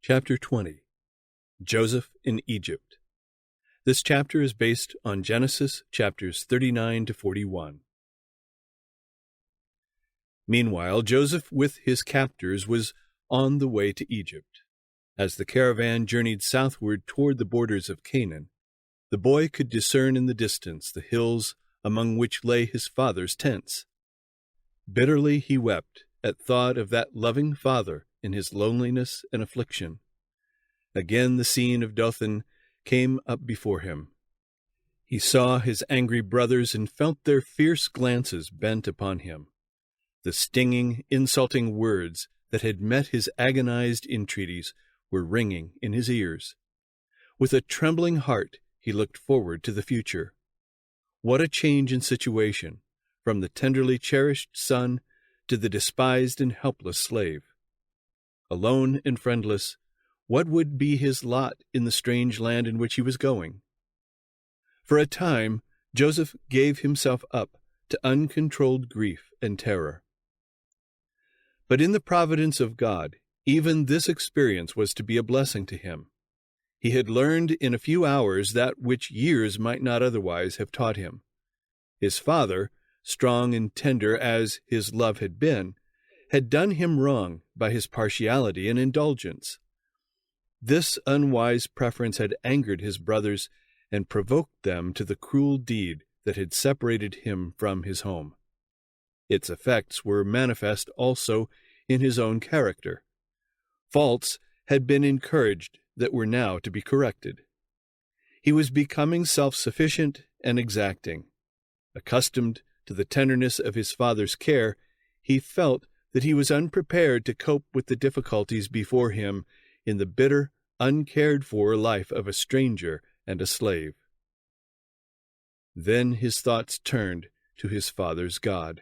Chapter 20. Joseph in Egypt. This chapter is based on Genesis chapters 39 to 41. Meanwhile, Joseph with his captors was on the way to Egypt. As the caravan journeyed southward toward the borders of Canaan, the boy could discern in the distance the hills among which lay his father's tents. Bitterly he wept at thought of that loving father in his loneliness and affliction. Again the scene of Dothan came up before him. He saw his angry brothers and felt their fierce glances bent upon him. The stinging, insulting words that had met his agonized entreaties were ringing in his ears. With a trembling heart he looked forward to the future. What a change in situation, from the tenderly cherished son to the despised and helpless slave. Alone and friendless, what would be his lot in the strange land in which he was going? For a time, Joseph gave himself up to uncontrolled grief and terror. But in the providence of God, even this experience was to be a blessing to him. He had learned in a few hours that which years might not otherwise have taught him. His father, strong and tender as his love had been, had done him wrong by his partiality and indulgence. This unwise preference had angered his brothers and provoked them to the cruel deed that had separated him from his home. Its effects were manifest also in his own character. Faults had been encouraged that were now to be corrected. He was becoming self-sufficient and exacting. Accustomed to the tenderness of his father's care, he felt that he was unprepared to cope with the difficulties before him in the bitter, uncared-for life of a stranger and a slave. Then his thoughts turned to his father's God.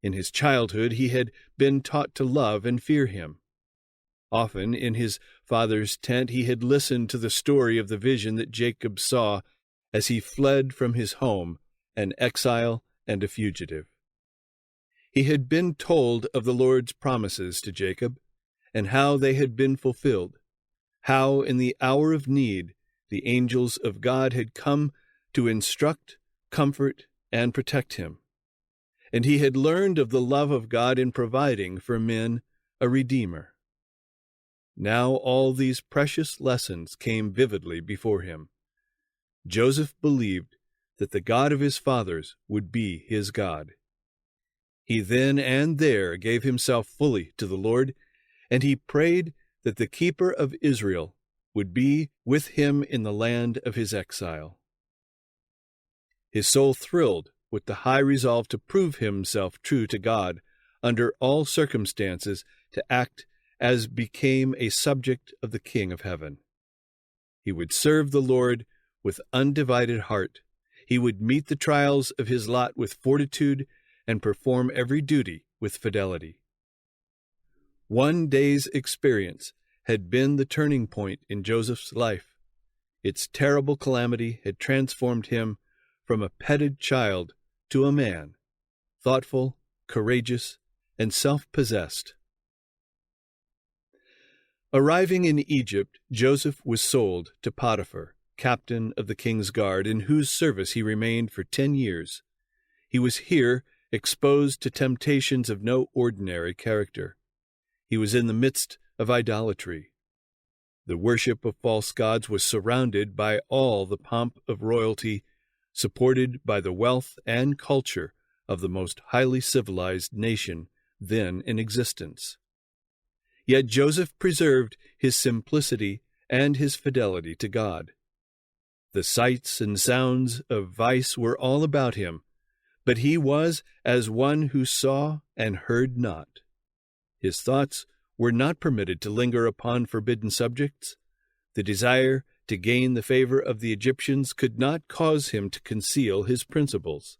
In his childhood he had been taught to love and fear him. Often in his father's tent he had listened to the story of the vision that Jacob saw as he fled from his home, an exile and a fugitive. He had been told of the Lord's promises to Jacob, and how they had been fulfilled, how in the hour of need the angels of God had come to instruct, comfort, and protect him. And he had learned of the love of God in providing for men a Redeemer. Now all these precious lessons came vividly before him. Joseph believed that the God of his fathers would be his God. He then and there gave himself fully to the Lord, and he prayed that the keeper of Israel would be with him in the land of his exile. His soul thrilled with the high resolve to prove himself true to God under all circumstances, to act as became a subject of the King of Heaven. He would serve the Lord with undivided heart. He would meet the trials of his lot with fortitude and perform every duty with fidelity. One day's experience had been the turning point in Joseph's life. Its terrible calamity had transformed him from a petted child to a man, thoughtful, courageous, and self-possessed. Arriving in Egypt, Joseph was sold to Potiphar, captain of the king's guard, in whose service he remained for 10 years. He was here exposed to temptations of no ordinary character. He was in the midst of idolatry. The worship of false gods was surrounded by all the pomp of royalty, supported by the wealth and culture of the most highly civilized nation then in existence. Yet Joseph preserved his simplicity and his fidelity to God. The sights and sounds of vice were all about him, but he was as one who saw and heard not. His thoughts were not permitted to linger upon forbidden subjects. The desire to gain the favor of the Egyptians could not cause him to conceal his principles.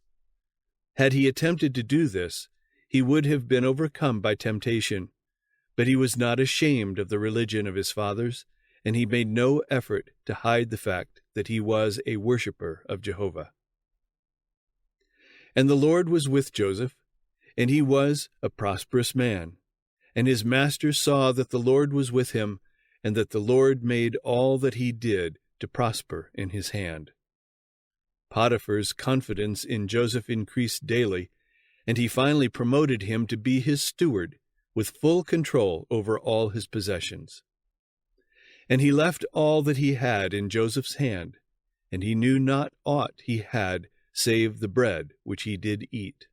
Had he attempted to do this, he would have been overcome by temptation, but he was not ashamed of the religion of his fathers, and he made no effort to hide the fact that he was a worshipper of Jehovah. And the Lord was with Joseph, and he was a prosperous man. And his master saw that the Lord was with him, and that the Lord made all that he did to prosper in his hand. Potiphar's confidence in Joseph increased daily, and he finally promoted him to be his steward, with full control over all his possessions. And he left all that he had in Joseph's hand, and he knew not aught he had save the bread which he did eat.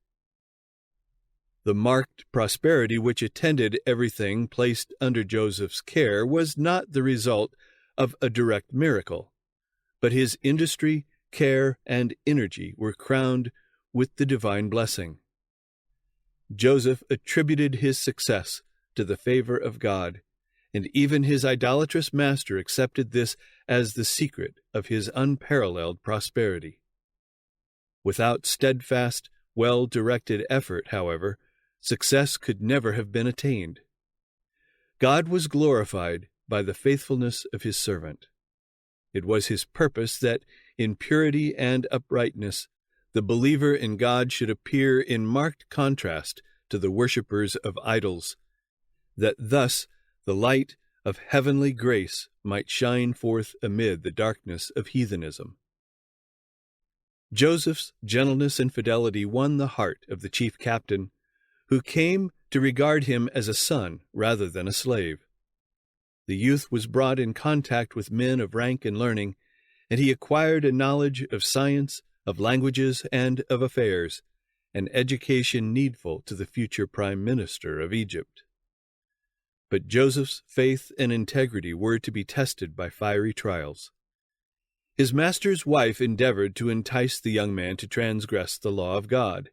The marked prosperity which attended everything placed under Joseph's care was not the result of a direct miracle, but his industry, care, and energy were crowned with the divine blessing. Joseph attributed his success to the favor of God, and even his idolatrous master accepted this as the secret of his unparalleled prosperity. Without steadfast, well-directed effort, however, success could never have been attained. God was glorified by the faithfulness of his servant. It was his purpose that, in purity and uprightness, the believer in God should appear in marked contrast to the worshippers of idols, that thus the light of heavenly grace might shine forth amid the darkness of heathenism. Joseph's gentleness and fidelity won the heart of the chief captain, who came to regard him as a son rather than a slave. The youth was brought in contact with men of rank and learning, and he acquired a knowledge of science, of languages, and of affairs, an education needful to the future prime minister of Egypt. But Joseph's faith and integrity were to be tested by fiery trials. His master's wife endeavored to entice the young man to transgress the law of God.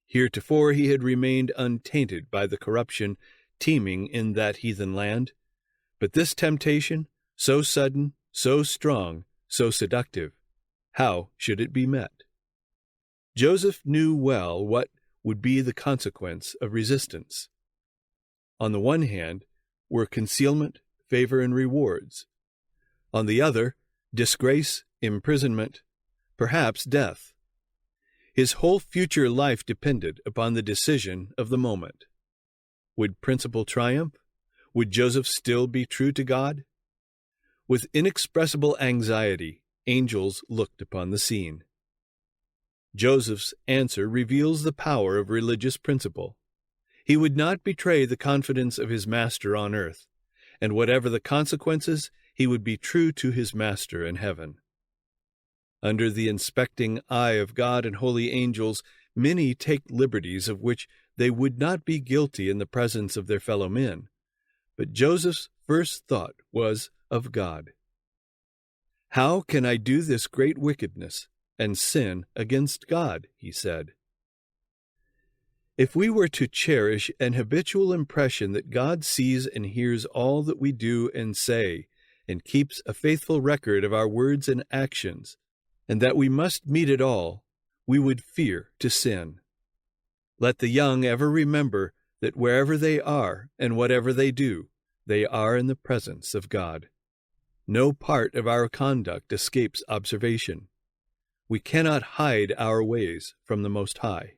Heretofore he had remained untainted by the corruption teeming in that heathen land, but this temptation, so sudden, so strong, so seductive, how should it be met? Joseph knew well what would be the consequence of resistance. On the one hand were concealment, favor, and rewards. On the other, disgrace, imprisonment, perhaps death. His whole future life depended upon the decision of the moment. Would principle triumph? Would Joseph still be true to God? With inexpressible anxiety, angels looked upon the scene. Joseph's answer reveals the power of religious principle. He would not betray the confidence of his master on earth, and whatever the consequences, he would be true to his master in heaven. Under the inspecting eye of God and holy angels, many take liberties of which they would not be guilty in the presence of their fellow men. But Joseph's first thought was of God. "How can I do this great wickedness and sin against God?" he said. If we were to cherish an habitual impression that God sees and hears all that we do and say, and keeps a faithful record of our words and actions, and that we must meet it all, we would fear to sin. Let the young ever remember that wherever they are and whatever they do, they are in the presence of God. No part of our conduct escapes observation. We cannot hide our ways from the Most High.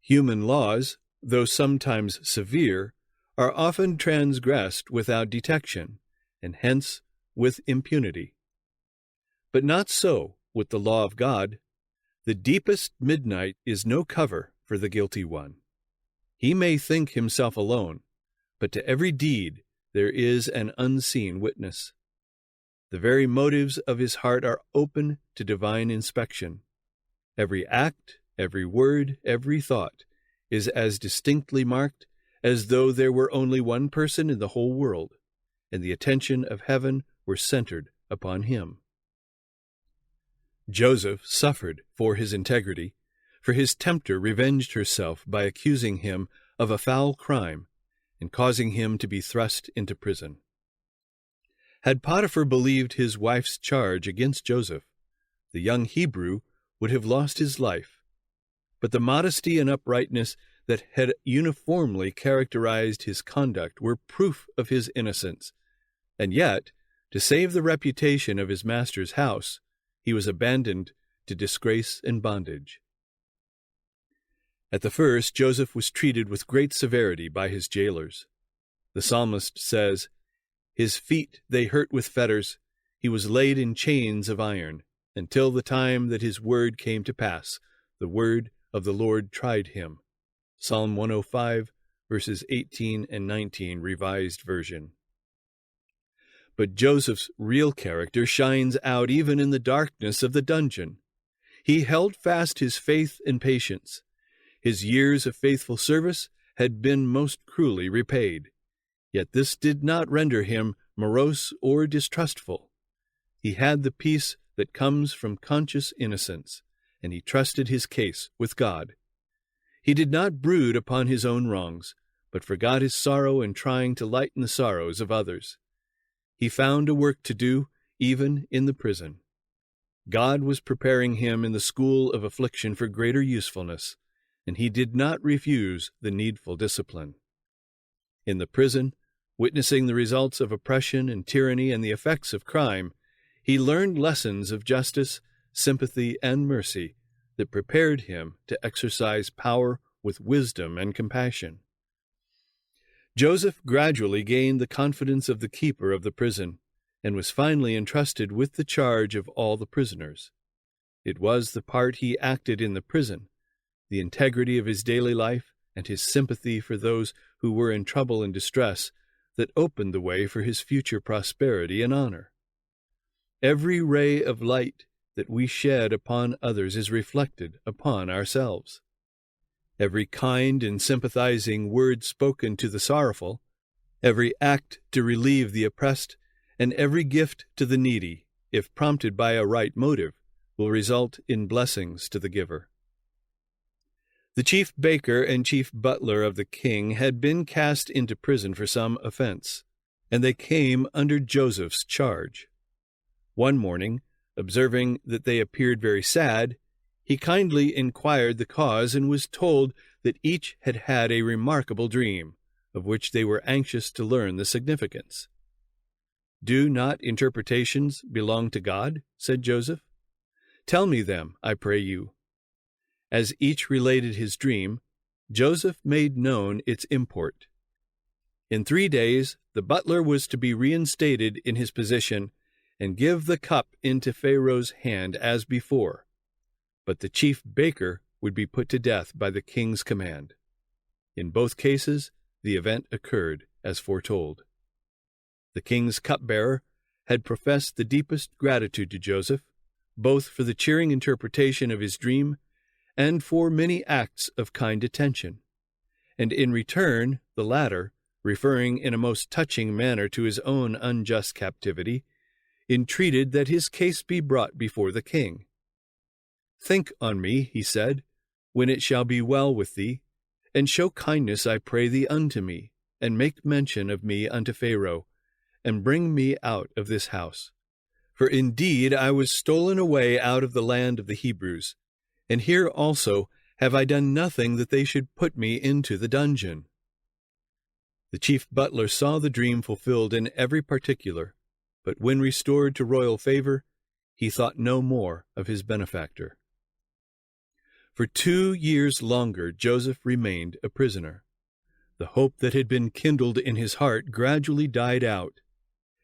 Human laws, though sometimes severe, are often transgressed without detection, and hence with impunity. But not so with the law of God. The deepest midnight is no cover for the guilty one. He may think himself alone, but to every deed there is an unseen witness. The very motives of his heart are open to divine inspection. Every act, every word, every thought is as distinctly marked as though there were only one person in the whole world, and the attention of heaven were centered upon him. Joseph suffered for his integrity, for his tempter revenged herself by accusing him of a foul crime and causing him to be thrust into prison. Had Potiphar believed his wife's charge against Joseph, the young Hebrew would have lost his life. But the modesty and uprightness that had uniformly characterized his conduct were proof of his innocence, and yet, to save the reputation of his master's house, he was abandoned to disgrace and bondage. At the first, Joseph was treated with great severity by his jailers. The psalmist says, His feet they hurt with fetters. He was laid in chains of iron, until the time that his word came to pass. The word of the Lord tried him. Psalm 105, verses 18 and 19, Revised Version. But Joseph's real character shines out even in the darkness of the dungeon. He held fast his faith and patience. His years of faithful service had been most cruelly repaid. Yet this did not render him morose or distrustful. He had the peace that comes from conscious innocence, and he trusted his case with God. He did not brood upon his own wrongs, but forgot his sorrow in trying to lighten the sorrows of others. He found a work to do, even in the prison. God was preparing him in the school of affliction for greater usefulness, and he did not refuse the needful discipline. In the prison, witnessing the results of oppression and tyranny and the effects of crime, he learned lessons of justice, sympathy, and mercy that prepared him to exercise power with wisdom and compassion. Joseph gradually gained the confidence of the keeper of the prison, and was finally entrusted with the charge of all the prisoners. It was the part he acted in the prison, the integrity of his daily life, and his sympathy for those who were in trouble and distress that opened the way for his future prosperity and honor. Every ray of light that we shed upon others is reflected upon ourselves. Every kind and sympathizing word spoken to the sorrowful, every act to relieve the oppressed, and every gift to the needy, if prompted by a right motive, will result in blessings to the giver. The chief baker and chief butler of the king had been cast into prison for some offense, and they came under Joseph's charge. One morning, observing that they appeared very sad, he kindly inquired the cause and was told that each had had a remarkable dream, of which they were anxious to learn the significance. "Do not interpretations belong to God?" said Joseph. "Tell me them, I pray you." As each related his dream, Joseph made known its import. In 3 days the butler was to be reinstated in his position and give the cup into Pharaoh's hand as before, but the chief baker would be put to death by the king's command. In both cases, the event occurred as foretold. The king's cupbearer had professed the deepest gratitude to Joseph, both for the cheering interpretation of his dream and for many acts of kind attention, and in return the latter, referring in a most touching manner to his own unjust captivity, entreated that his case be brought before the king. "Think on me," he said, "when it shall be well with thee, and show kindness, I pray thee, unto me, and make mention of me unto Pharaoh, and bring me out of this house. For indeed I was stolen away out of the land of the Hebrews, and here also have I done nothing that they should put me into the dungeon." The chief butler saw the dream fulfilled in every particular, but when restored to royal favor, he thought no more of his benefactor. For 2 years longer Joseph remained a prisoner. The hope that had been kindled in his heart gradually died out,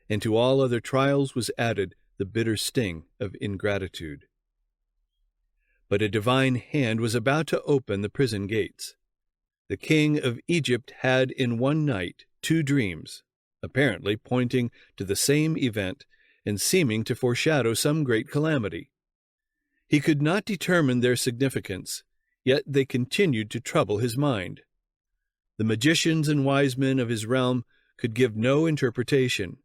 and to all other trials was added the bitter sting of ingratitude. But a divine hand was about to open the prison gates. The king of Egypt had in one night 2 dreams, apparently pointing to the same event and seeming to foreshadow some great calamity. He could not determine their significance, yet they continued to trouble his mind. The magicians and wise men of his realm could give no interpretation.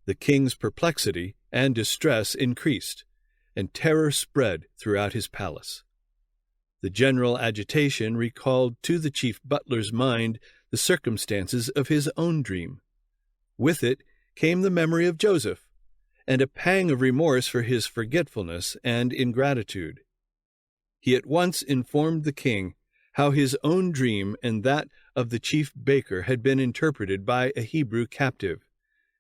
The king's perplexity and distress increased, and terror spread throughout his palace. The general agitation recalled to the chief butler's mind the circumstances of his own dream. With it came the memory of Joseph, and a pang of remorse for his forgetfulness and ingratitude. He at once informed the king how his own dream and that of the chief baker had been interpreted by a Hebrew captive,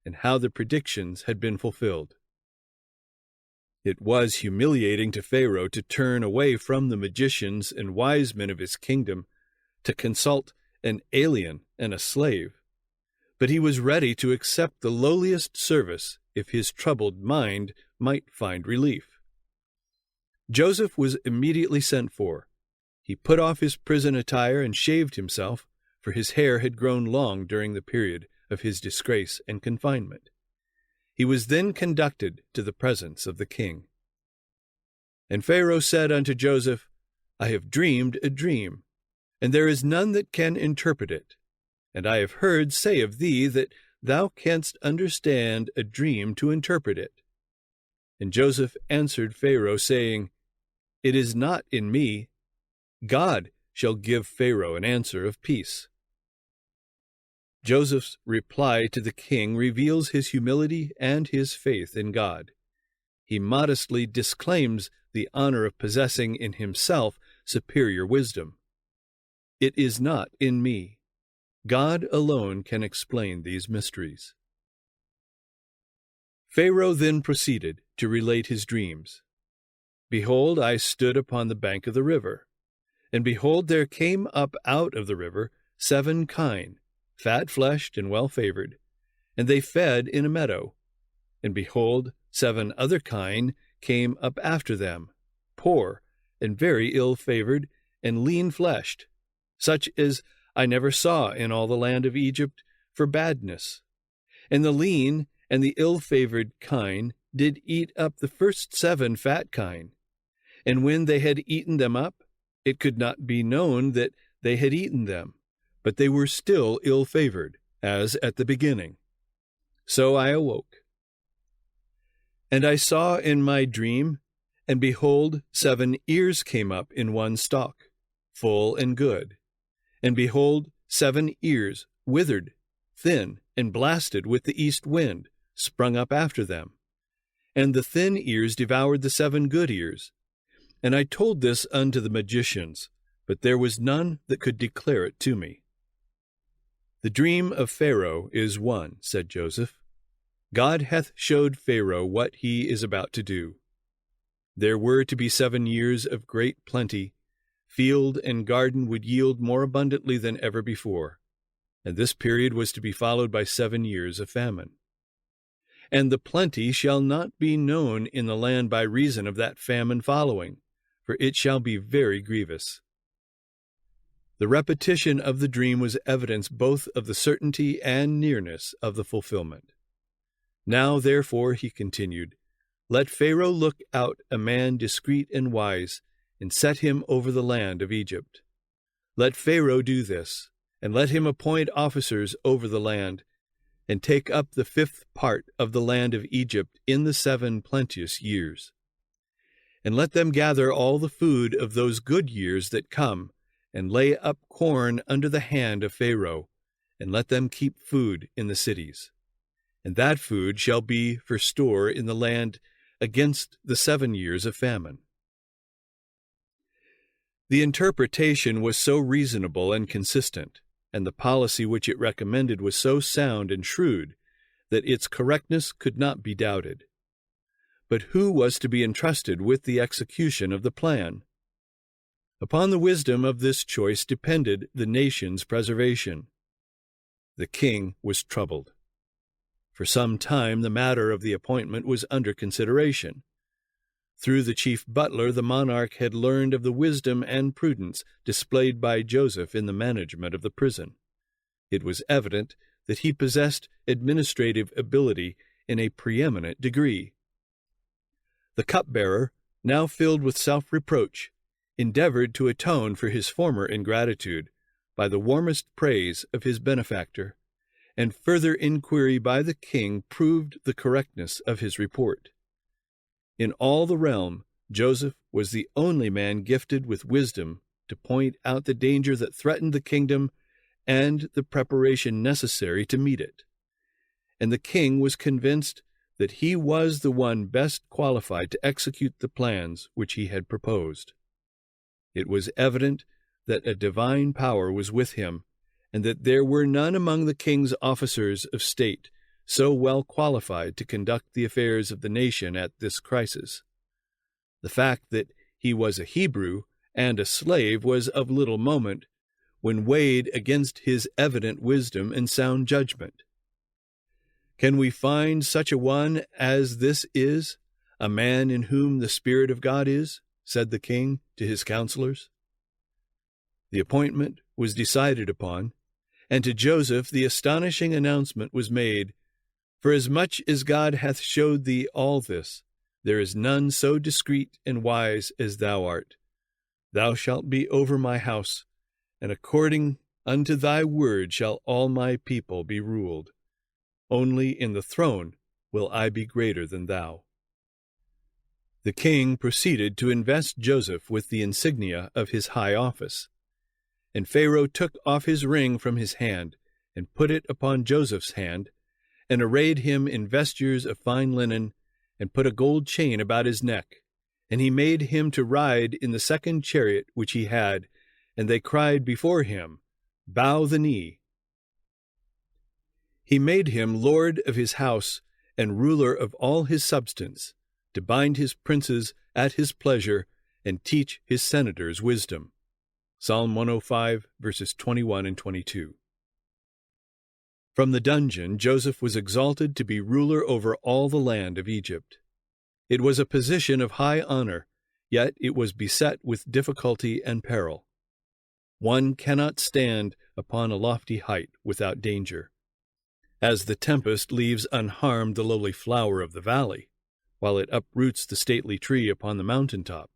and how the predictions had been fulfilled. It was humiliating to Pharaoh to turn away from the magicians and wise men of his kingdom to consult an alien and a slave. but he was ready to accept the lowliest service if his troubled mind might find relief. Joseph was immediately sent for. He put off his prison attire and shaved himself, for his hair had grown long during the period of his disgrace and confinement. He was then conducted to the presence of the king. And Pharaoh said unto Joseph, I have dreamed a dream, and there is none that can interpret it. And I have heard say of thee that thou canst understand a dream to interpret it. And Joseph answered Pharaoh, saying, It is not in me. God shall give Pharaoh an answer of peace. Joseph's reply to the king reveals his humility and his faith in God. He modestly disclaims the honor of possessing in himself superior wisdom. It is not in me. God alone can explain these mysteries. Pharaoh then proceeded to relate his dreams. Behold, I stood upon the bank of the river, and behold, there came up out of the river 7 kine, fat-fleshed and well-favored, and they fed in a meadow. And behold, 7 other kine came up after them, poor and very ill-favored and lean-fleshed, such as I never saw in all the land of Egypt for badness. And the lean and the ill-favored kine did eat up the first 7 fat kine. And when they had eaten them up, it could not be known that they had eaten them, but they were still ill-favored, as at the beginning. So I awoke. And I saw in my dream, and behold, 7 ears came up in one stalk, full and good. And behold, 7 ears, withered, thin, and blasted with the east wind, sprung up after them. And the thin ears devoured the 7 good ears. And I told this unto the magicians, but there was none that could declare it to me. The dream of Pharaoh is one, said Joseph. God hath showed Pharaoh what he is about to do. There were to be 7 years of great plenty. Field and garden would yield more abundantly than ever before, and this period was to be followed by 7 years of famine. And the plenty shall not be known in the land by reason of that famine following, for it shall be very grievous. The repetition of the dream was evidence both of the certainty and nearness of the fulfillment. Now, therefore, he continued, let Pharaoh look out a man discreet and wise, and set him over the land of Egypt. Let Pharaoh do this, and let him appoint officers over the land, and take up the 5th part of the land of Egypt in the 7 plenteous years. And let them gather all the food of those good years that come, and lay up corn under the hand of Pharaoh, and let them keep food in the cities. And that food shall be for store in the land against the 7 years of famine. The interpretation was so reasonable and consistent, and the policy which it recommended was so sound and shrewd, that its correctness could not be doubted. But who was to be entrusted with the execution of the plan? Upon the wisdom of this choice depended the nation's preservation. The king was troubled. For some time the matter of the appointment was under consideration. Through the chief butler, the monarch had learned of the wisdom and prudence displayed by Joseph in the management of the prison. It was evident that he possessed administrative ability in a preeminent degree. The cupbearer, now filled with self-reproach, endeavored to atone for his former ingratitude by the warmest praise of his benefactor, and further inquiry by the king proved the correctness of his report. In all the realm, Joseph was the only man gifted with wisdom to point out the danger that threatened the kingdom and the preparation necessary to meet it. And the king was convinced that he was the one best qualified to execute the plans which he had proposed. It was evident that a divine power was with him, and that there were none among the king's officers of state so well qualified to conduct the affairs of the nation at this crisis. The fact that he was a Hebrew and a slave was of little moment when weighed against his evident wisdom and sound judgment. Can we find such a one as this is, a man in whom the Spirit of God is? Said the king to his counselors. The appointment was decided upon, and to Joseph the astonishing announcement was made, "Forasmuch as God hath showed thee all this, there is none so discreet and wise as thou art. Thou shalt be over my house, and according unto thy word shall all my people be ruled. Only in the throne will I be greater than thou." The king proceeded to invest Joseph with the insignia of his high office. And Pharaoh took off his ring from his hand, and put it upon Joseph's hand, and arrayed him in vestures of fine linen, and put a gold chain about his neck. And he made him to ride in the second chariot which he had, and they cried before him, "Bow the knee." He made him lord of his house, and ruler of all his substance, to bind his princes at his pleasure, and teach his senators wisdom. Psalm 105, verses 21 and 22. From the dungeon, Joseph was exalted to be ruler over all the land of Egypt. It was a position of high honor, yet it was beset with difficulty and peril. One cannot stand upon a lofty height without danger. As the tempest leaves unharmed the lowly flower of the valley, while it uproots the stately tree upon the mountain-top,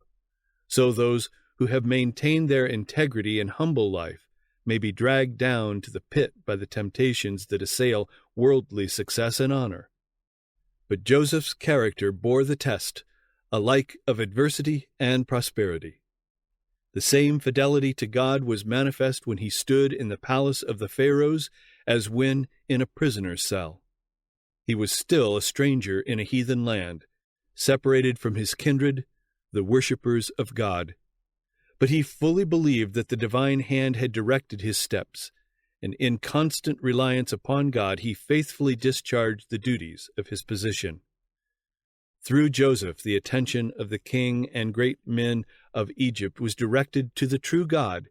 so those who have maintained their integrity in humble life may be dragged down to the pit by the temptations that assail worldly success and honor. But Joseph's character bore the test alike of adversity and prosperity. The same fidelity to God was manifest when he stood in the palace of the Pharaohs as when in a prisoner's cell. He was still a stranger in a heathen land, separated from his kindred, the worshippers of God. But he fully believed that the divine hand had directed his steps, and in constant reliance upon God he faithfully discharged the duties of his position. Through Joseph, the attention of the king and great men of Egypt was directed to the true God,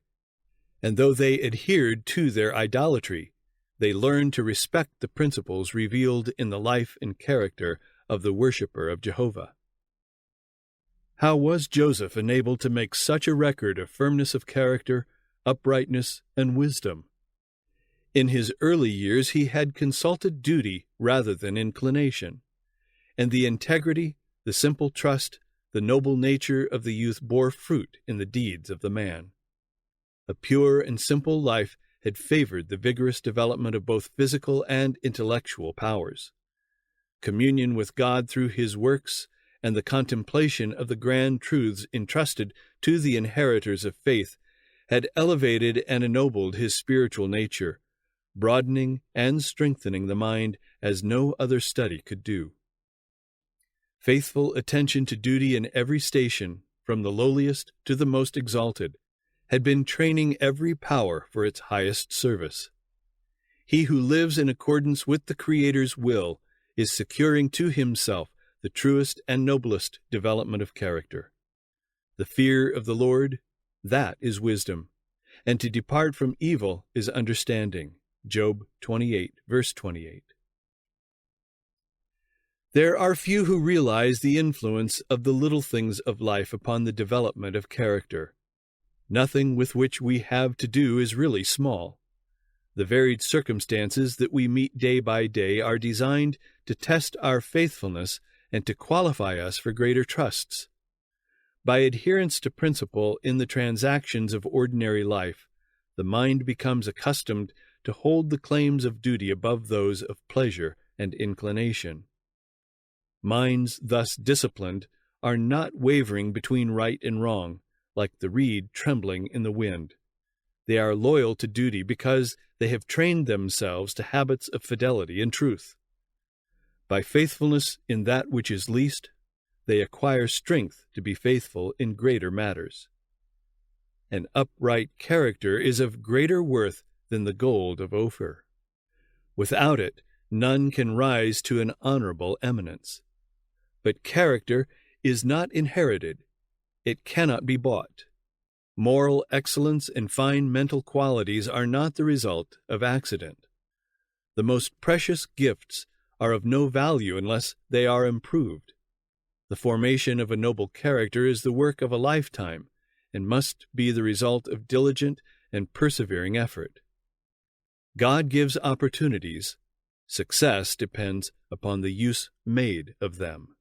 and though they adhered to their idolatry, they learned to respect the principles revealed in the life and character of the worshipper of Jehovah. How was Joseph enabled to make such a record of firmness of character, uprightness, and wisdom? In his early years he had consulted duty rather than inclination, and the integrity, the simple trust, the noble nature of the youth bore fruit in the deeds of the man. A pure and simple life had favored the vigorous development of both physical and intellectual powers. Communion with God through his works and the contemplation of the grand truths entrusted to the inheritors of faith had elevated and ennobled his spiritual nature, broadening and strengthening the mind as no other study could do. Faithful attention to duty in every station, from the lowliest to the most exalted, had been training every power for its highest service. He who lives in accordance with the Creator's will is securing to himself the truest and noblest development of character. The fear of the Lord, that is wisdom, and to depart from evil is understanding. Job 28, verse 28. There are few who realize the influence of the little things of life upon the development of character. Nothing with which we have to do is really small. The varied circumstances that we meet day by day are designed to test our faithfulness and to qualify us for greater trusts. By adherence to principle in the transactions of ordinary life, the mind becomes accustomed to hold the claims of duty above those of pleasure and inclination. Minds thus disciplined are not wavering between right and wrong, like the reed trembling in the wind. They are loyal to duty because they have trained themselves to habits of fidelity and truth. By faithfulness in that which is least, they acquire strength to be faithful in greater matters. An upright character is of greater worth than the gold of Ophir. Without it, none can rise to an honorable eminence. But character is not inherited. It cannot be bought. Moral excellence and fine mental qualities are not the result of accident. The most precious gifts are of no value unless they are improved. The formation of a noble character is the work of a lifetime, and must be the result of diligent and persevering effort. God gives opportunities. Success depends upon the use made of them.